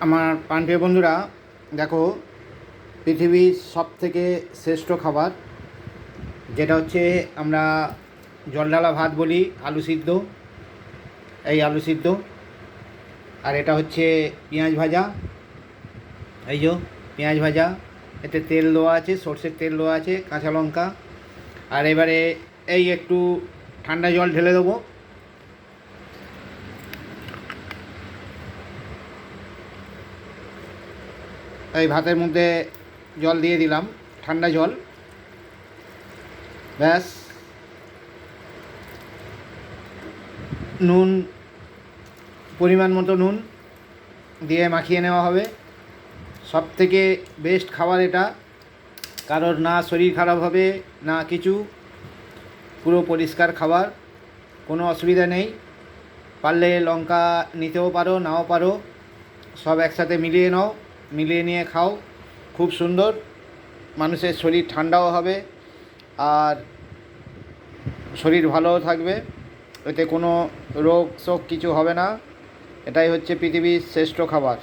আমার প্রাণপ্রিয় বন্ধুরা, দেখো, পৃথিবীর সবথেকে শ্রেষ্ঠ খাবার যেটা হচ্ছে আমরা জলঢালা ভাত বলি, আলু সিদ্ধ। এই আলু সিদ্ধ, আর এটা হচ্ছে পেঁয়াজ ভাজা। এই যে পেঁয়াজ ভাজা, এতে তেল দেওয়া আছে, সর্ষের তেল দেওয়া আছে, কাঁচা লঙ্কা। আর এবারে এই একটু ঠান্ডা জল ঢেলে দেবো। এই ভাতের মধ্যে জল দিয়ে দিলাম, ঠান্ডা জল। ব্যাস, নুন, পরিমাণ মতো নুন দিয়ে মাখিয়ে নেওয়া হবে। সব থেকে বেস্ট খাবার এটা, কারোর না শরীর খারাপ হবে না কিছু, পুরো পরিষ্কার খাবার, কোনো অসুবিধা নেই। পারলে লঙ্কা নিতেও পারো, নাও পারো, সব একসাথে মিলিয়ে নাও, মিলিয়ে নিয়ে খাও। খুব সুন্দর, মানুষের শরীর ঠান্ডাও হবে আর শরীর ভালোও থাকবে, এতে কোনো রোগ শোক কিছু হবে না। এটাই হচ্ছে পৃথিবীর শ্রেষ্ঠ খাবার।